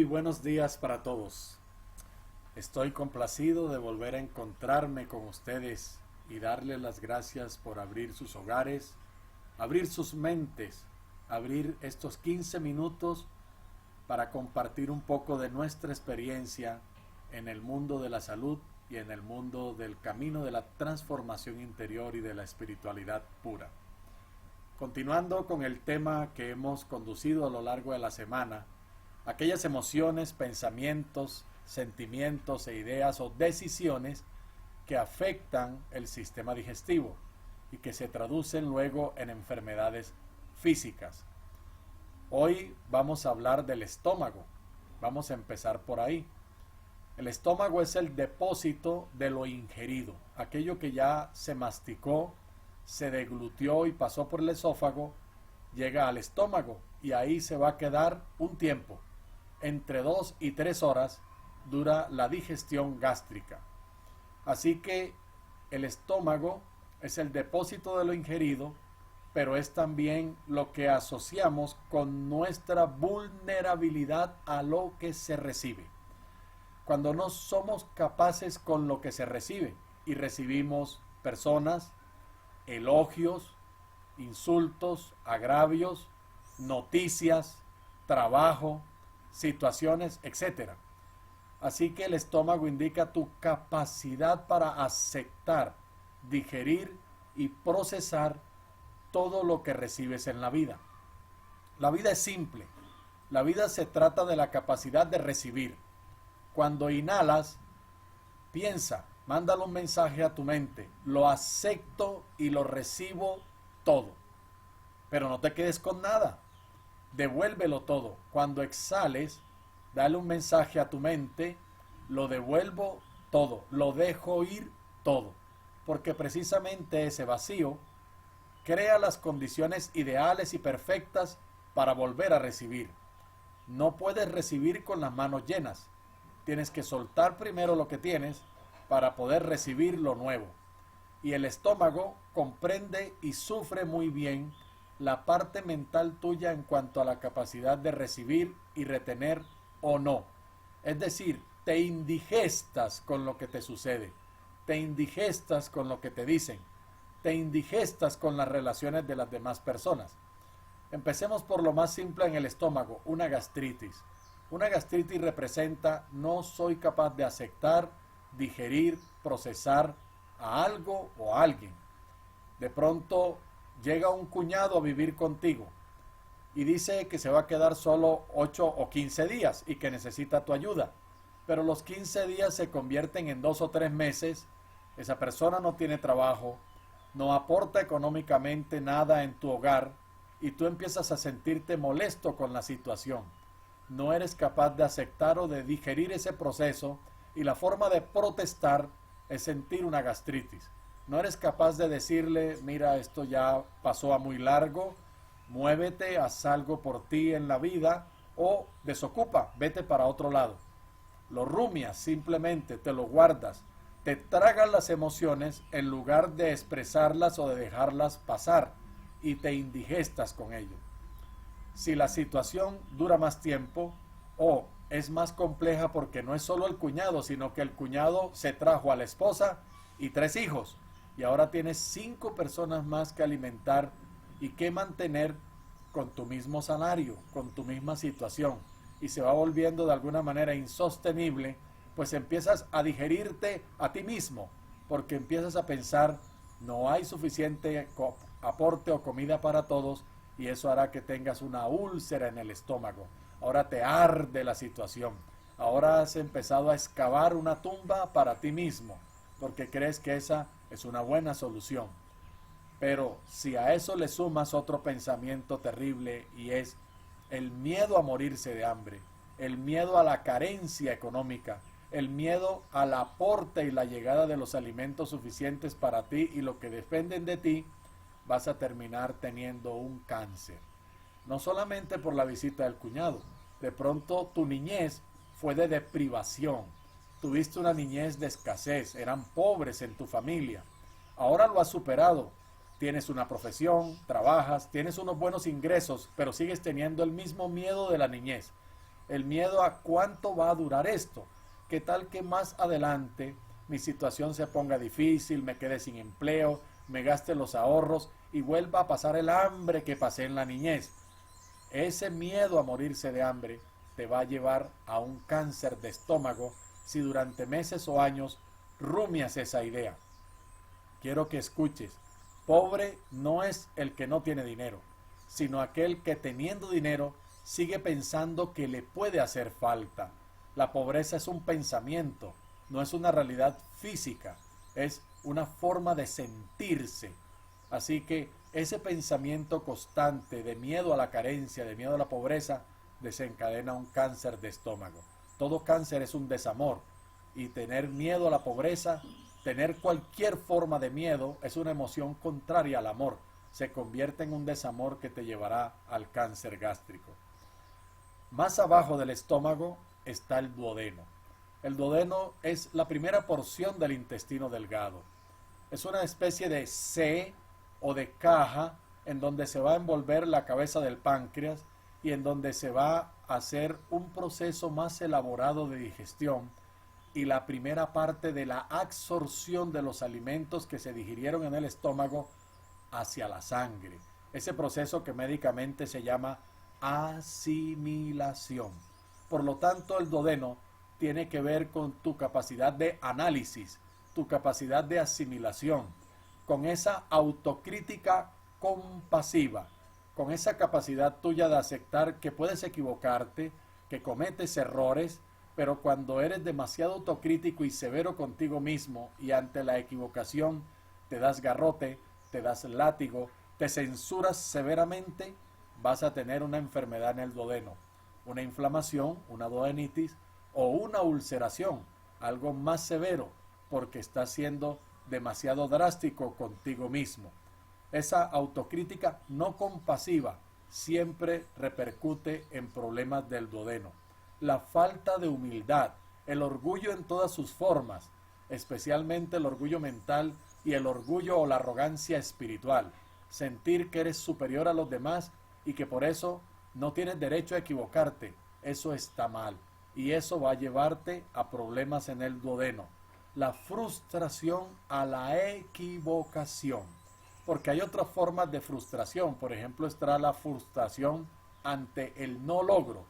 buenos días para todos. Estoy complacido de volver a encontrarme con ustedes y darles las gracias por abrir sus hogares, abrir sus mentes, abrir estos 15 minutos para compartir un poco de nuestra experiencia en el mundo de la salud y en el mundo del camino de la transformación interior y de la espiritualidad pura. Continuando con el tema que hemos conducido a lo largo de la semana, aquellas emociones, pensamientos, sentimientos e ideas o decisiones que afectan el sistema digestivo y que se traducen luego en enfermedades físicas. Hoy vamos a hablar del estómago. Vamos a empezar por ahí. El estómago es el depósito de lo ingerido, aquello que ya se masticó, se deglutió y pasó por el esófago, llega al estómago y ahí se va a quedar un tiempo. Entre 2 y 3 horas dura la digestión gástrica. Así que el estómago es el depósito de lo ingerido, pero es también lo que asociamos con nuestra vulnerabilidad a lo que se recibe. Cuando no somos capaces con lo que se recibe y recibimos personas, elogios, insultos, agravios, noticias, trabajo, situaciones, etc. Así que el estómago indica tu capacidad para aceptar, digerir y procesar todo lo que recibes en la vida. La vida es simple. La vida se trata de la capacidad de recibir. Cuando inhalas, piensa, mándale un mensaje a tu mente. Lo acepto y lo recibo todo. Pero no te quedes con nada. Devuélvelo todo. Cuando exhales, dale un mensaje a tu mente, lo devuelvo todo, lo dejo ir todo. Porque precisamente ese vacío crea las condiciones ideales y perfectas para volver a recibir. No puedes recibir con las manos llenas. Tienes que soltar primero lo que tienes para poder recibir lo nuevo. Y el estómago comprende y sufre muy bien la parte mental tuya en cuanto a la capacidad de recibir y retener o no. Es decir, te indigestas con lo que te sucede, te indigestas con lo que te dicen, te indigestas con las relaciones de las demás personas. Empecemos por lo más simple en el estómago, una gastritis. Una gastritis representa no soy capaz de aceptar, digerir, procesar a algo o a alguien. De pronto llega un cuñado a vivir contigo y dice que se va a quedar solo 8 o 15 días y que necesita tu ayuda. Pero los 15 días se convierten en 2 o 3 meses. Esa persona no tiene trabajo, no aporta económicamente nada en tu hogar y tú empiezas a sentirte molesto con la situación. No eres capaz de aceptar o de digerir ese proceso y la forma de protestar es sentir una gastritis. No eres capaz de decirle, mira, esto ya pasó a muy largo, muévete, haz algo por ti en la vida o desocupa, vete para otro lado. Lo rumias, simplemente te lo guardas, te tragas las emociones en lugar de expresarlas o de dejarlas pasar y te indigestas con ello. Si la situación dura más tiempo o es más compleja porque no es solo el cuñado, sino que el cuñado se trajo a la esposa y 3 hijos y ahora tienes 5 personas más que alimentar y que mantener con tu mismo salario, con tu misma situación y se va volviendo de alguna manera insostenible, pues empiezas a digerirte a ti mismo porque empiezas a pensar no hay suficiente aporte o comida para todos y eso hará que tengas una úlcera en el estómago. Ahora te arde la situación. Ahora has empezado a excavar una tumba para ti mismo, porque crees que esa es una buena solución. Pero si a eso le sumas otro pensamiento terrible y es el miedo a morirse de hambre, el miedo a la carencia económica, el miedo al aporte y la llegada de los alimentos suficientes para ti y lo que dependen de ti, vas a terminar teniendo un cáncer. No solamente por la visita del cuñado, de pronto tu niñez fue de deprivación, tuviste una niñez de escasez, eran pobres en tu familia, ahora lo has superado, tienes una profesión, trabajas, tienes unos buenos ingresos, pero sigues teniendo el mismo miedo de la niñez. el miedo a cuánto va a durar esto. ¿Qué tal que más adelante mi situación se ponga difícil, me quede sin empleo, me gaste los ahorros y vuelva a pasar el hambre que pasé en la niñez? Ese miedo a morirse de hambre te va a llevar a un cáncer de estómago si durante meses o años rumias esa idea. Quiero que escuches, pobre no es el que no tiene dinero, sino aquel que teniendo dinero sigue pensando que le puede hacer falta. La pobreza es un pensamiento, no es una realidad física, es una forma de sentirse. Así que ese pensamiento constante de miedo a la carencia, de miedo a la pobreza, desencadena un cáncer de estómago. Todo cáncer es un desamor, y tener miedo a la pobreza, tener cualquier forma de miedo, es una emoción contraria al amor. Se convierte en un desamor que te llevará al cáncer gástrico. Más abajo del estómago está el duodeno. El duodeno es la primera porción del intestino delgado. Es una especie de C o de caja en donde se va a envolver la cabeza del páncreas y en donde se va a hacer un proceso más elaborado de digestión y la primera parte de la absorción de los alimentos que se digirieron en el estómago hacia la sangre. Ese proceso que médicamente se llama asimilación. Por lo tanto, el duodeno tiene que ver con tu capacidad de análisis, tu capacidad de asimilación, con esa autocrítica compasiva, con esa capacidad tuya de aceptar que puedes equivocarte, que cometes errores, pero cuando eres demasiado autocrítico y severo contigo mismo y ante la equivocación te das garrote, te das látigo, te censuras severamente, vas a tener una enfermedad en el duodeno, una inflamación, una duodenitis o una ulceración, algo más severo, porque estás siendo demasiado drástico contigo mismo. Esa autocrítica no compasiva siempre repercute en problemas del duodeno. La falta de humildad, el orgullo en todas sus formas, especialmente el orgullo mental y el orgullo o la arrogancia espiritual, sentir que eres superior a los demás y que por eso no tienes derecho a equivocarte, eso está mal y eso va a llevarte a problemas en el duodeno. La frustración a la equivocación, porque hay otras formas de frustración. Por ejemplo, está la frustración ante el no logro,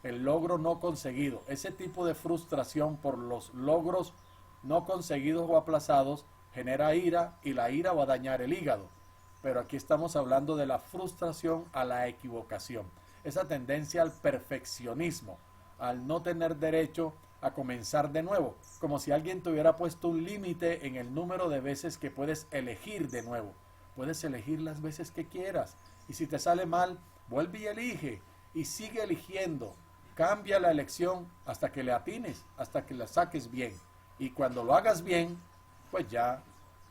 el logro no conseguido. Ese tipo de frustración por los logros no conseguidos o aplazados genera ira y la ira va a dañar el hígado. Pero aquí estamos hablando de la frustración a la equivocación, esa tendencia al perfeccionismo, al no tener derecho a comenzar de nuevo, como si alguien te hubiera puesto un límite en el número de veces que puedes elegir de nuevo. Puedes elegir las veces que quieras y si te sale mal, vuelve y elige y sigue eligiendo. Cambia la elección hasta que le atines, hasta que la saques bien. Y cuando lo hagas bien, pues ya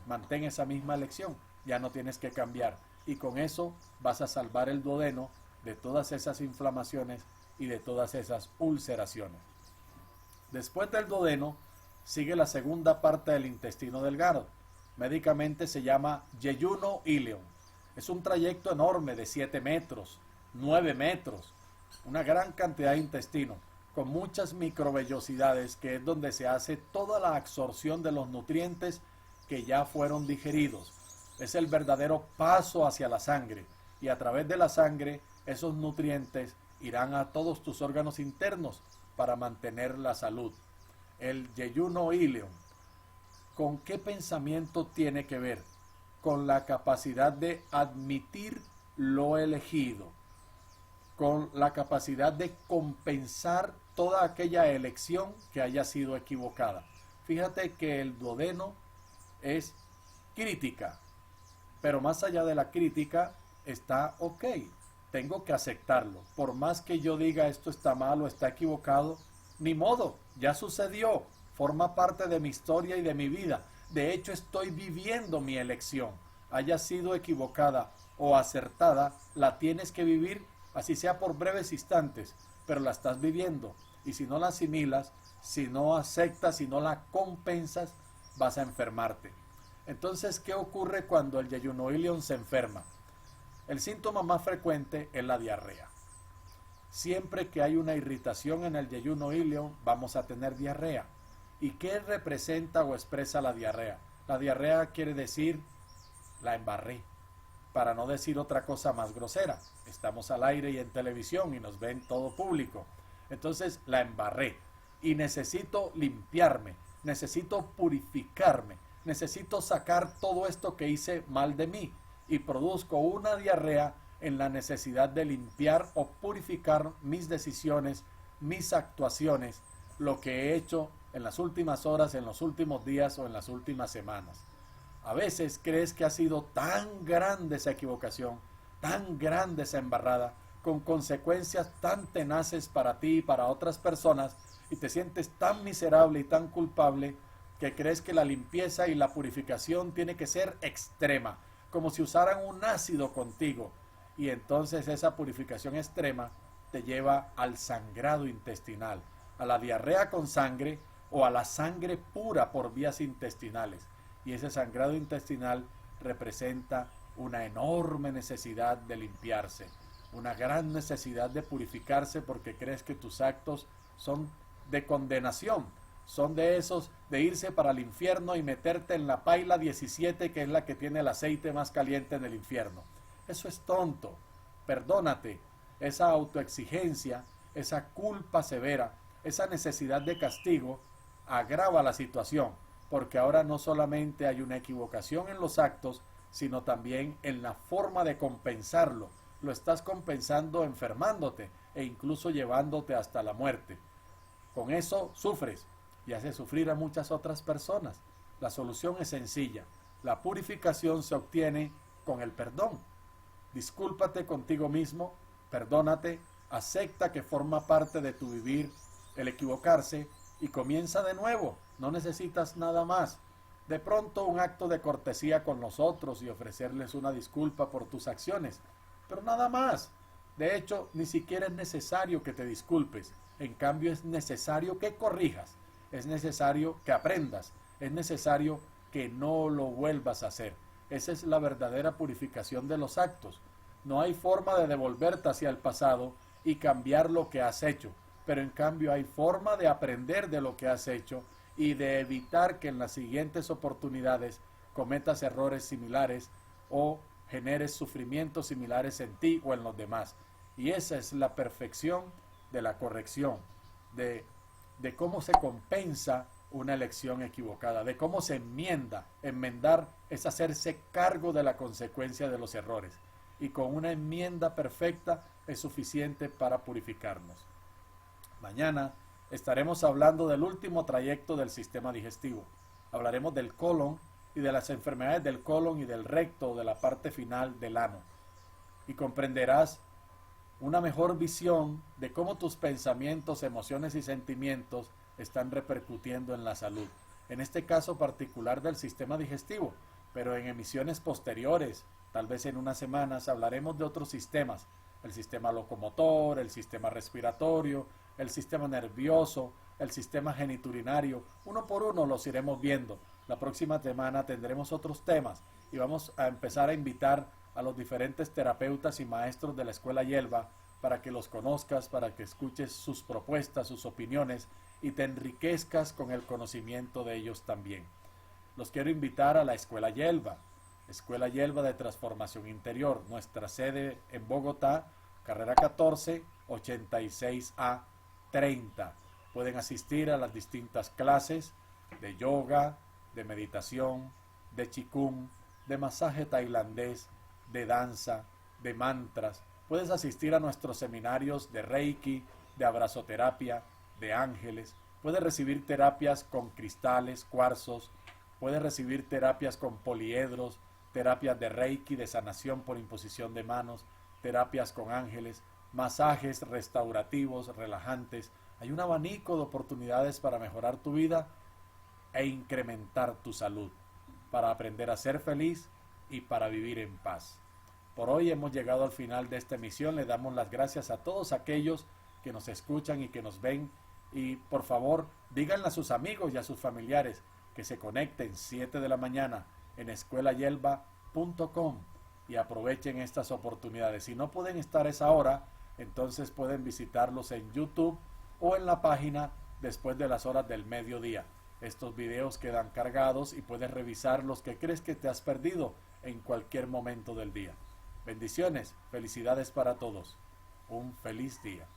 mantén esa misma elección, ya no tienes que cambiar. Y con eso vas a salvar el duodeno de todas esas inflamaciones y de todas esas ulceraciones. Después del duodeno sigue la segunda parte del intestino delgado. Médicamente se llama yeyuno ileum. Es un trayecto enorme de 7 metros, 9 metros, una gran cantidad de intestino, con muchas microvellosidades, que es donde se hace toda la absorción de los nutrientes que ya fueron digeridos. Es el verdadero paso hacia la sangre, y a través de la sangre esos nutrientes irán a todos tus órganos internos para mantener la salud. El yeyuno ileum, ¿con qué pensamiento tiene que ver? Con la capacidad de admitir lo elegido, con la capacidad de compensar toda aquella elección que haya sido equivocada. Fíjate que el duodeno es crítica, pero más allá de la crítica está ok, tengo que aceptarlo. Por más que yo diga esto está mal o está equivocado, ni modo, ya sucedió, forma parte de mi historia y de mi vida. De hecho, estoy viviendo mi elección. Haya sido equivocada o acertada, la tienes que vivir, así sea por breves instantes, pero la estás viviendo. Y si no la asimilas, si no aceptas, si no la compensas, vas a enfermarte. Entonces, ¿qué ocurre cuando el yeyuno ileum se enferma? El síntoma más frecuente es la diarrea. Siempre que hay una irritación en el yeyuno ilio, vamos a tener diarrea. ¿Y qué representa o expresa la diarrea? La diarrea quiere decir la embarré, para no decir otra cosa más grosera. Estamos al aire y en televisión y nos ven todo público. Entonces la embarré y necesito limpiarme, necesito purificarme, necesito sacar todo esto que hice mal de mí y produzco una diarrea en la necesidad de limpiar o purificar mis decisiones, mis actuaciones, lo que he hecho en las últimas horas, en los últimos días o en las últimas semanas. A veces crees que ha sido tan grande esa equivocación, tan grande esa embarrada, con consecuencias tan tenaces para ti y para otras personas, y te sientes tan miserable y tan culpable que crees que la limpieza y la purificación tiene que ser extrema, como si usaran un ácido contigo, y entonces esa purificación extrema te lleva al sangrado intestinal, a la diarrea con sangre o a la sangre pura por vías intestinales. Y ese sangrado intestinal representa una enorme necesidad de limpiarse, una gran necesidad de purificarse porque crees que tus actos son de condenación, son de esos de irse para el infierno y meterte en la paila 17, que es la que tiene el aceite más caliente en el infierno. Eso es tonto. Perdónate. Esa autoexigencia, esa culpa severa, esa necesidad de castigo agrava la situación, porque ahora no solamente hay una equivocación en los actos, sino también en la forma de compensarlo. Lo estás compensando enfermándote e incluso llevándote hasta la muerte. Con eso sufres y haces sufrir a muchas otras personas. La solución es sencilla. La purificación se obtiene con el perdón. Discúlpate contigo mismo, perdónate, acepta que forma parte de tu vivir el equivocarse y comienza de nuevo. No necesitas nada más. De pronto un acto de cortesía con los otros y ofrecerles una disculpa por tus acciones, pero nada más. De hecho, ni siquiera es necesario que te disculpes. En cambio, es necesario que corrijas, es necesario que aprendas, es necesario que no lo vuelvas a hacer. Esa es la verdadera purificación de los actos. No hay forma de devolverte hacia el pasado y cambiar lo que has hecho, pero en cambio hay forma de aprender de lo que has hecho y de evitar que en las siguientes oportunidades cometas errores similares o generes sufrimientos similares en ti o en los demás. Y esa es la perfección de la corrección, de cómo se compensa una elección equivocada, de cómo se enmienda. Enmendar es hacerse cargo de la consecuencia de los errores, y con una enmienda perfecta es suficiente para purificarnos. Mañana estaremos hablando del último trayecto del sistema digestivo. Hablaremos del colon y de las enfermedades del colon y del recto, de la parte final del ano. Y comprenderás una mejor visión de cómo tus pensamientos, emociones y sentimientos están repercutiendo en la salud. En este caso particular del sistema digestivo, pero en emisiones posteriores, tal vez en unas semanas, hablaremos de otros sistemas. El sistema locomotor, el sistema respiratorio, el sistema nervioso, el sistema geniturinario. Uno por uno los iremos viendo. La próxima semana tendremos otros temas y vamos a empezar a invitar a los diferentes terapeutas y maestros de la Escuela Yelva para que los conozcas, para que escuches sus propuestas, sus opiniones y te enriquezcas con el conocimiento de ellos también. Los quiero invitar a la Escuela Yelva de Transformación Interior, nuestra sede en Bogotá, carrera 14, 86A 30. Pueden asistir a las distintas clases de yoga, de meditación, de qigong, de masaje tailandés, de danza, de mantras. Puedes asistir a nuestros seminarios de Reiki, de abrazoterapia, de ángeles. Puedes recibir terapias con cristales, cuarzos. Puedes recibir terapias con poliedros, terapias de Reiki, de sanación por imposición de manos, terapias con ángeles, masajes restaurativos, relajantes. Hay un abanico de oportunidades para mejorar tu vida e incrementar tu salud, para aprender a ser feliz y para vivir en paz. Por hoy hemos llegado al final de esta emisión. Le damos las gracias a todos aquellos que nos escuchan y que nos ven. Y por favor, díganle a sus amigos y a sus familiares que se conecten 7 de la mañana en escuelayelva.com y aprovechen estas oportunidades. Si no pueden estar a esa hora, entonces pueden visitarlos en YouTube o en la página después de las horas del mediodía. Estos videos quedan cargados y puedes revisar los que crees que te has perdido en cualquier momento del día. Bendiciones, felicidades para todos. Un feliz día.